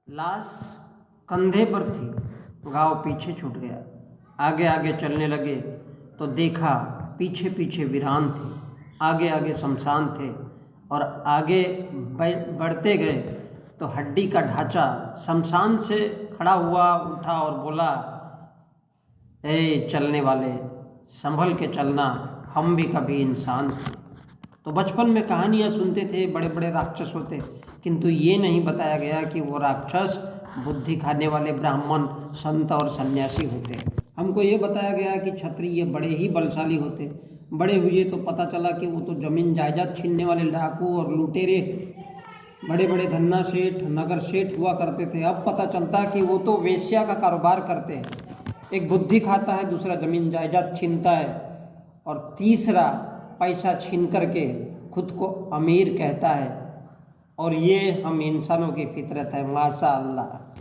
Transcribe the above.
लाश कंधे पर थी, घाव पीछे छूट गया। आगे आगे चलने लगे तो देखा पीछे पीछे वीरान थे, आगे आगे शमशान थे। और आगे बढ़ते गए तो हड्डी का ढांचा शमशान से खड़ा हुआ, उठा और बोला, ए चलने वाले, संभल के चलना, हम भी कभी इंसान थे। तो बचपन में कहानियाँ सुनते थे, बड़े बड़े राक्षस होते, किंतु ये नहीं बताया गया कि वो राक्षस बुद्धि खाने वाले ब्राह्मण, संत और सन्यासी होते। हमको ये बताया गया कि क्षत्रिय बड़े ही बलशाली होते। बड़े हुए तो पता चला कि वो तो जमीन जायदाद छीनने वाले डाकू और लुटेरे, बड़े बड़े धन्ना सेठ, नगर सेठ हुआ करते थे। अब पता चलता कि वो तो वेश्या का कारोबार करते हैं। एक बुद्धि खाता है, दूसरा जमीन जायदाद छीनता है, और तीसरा पैसा छीन करके खुद को अमीर कहता है। और ये हम इंसानों की फितरत है, माशा अल्लाह।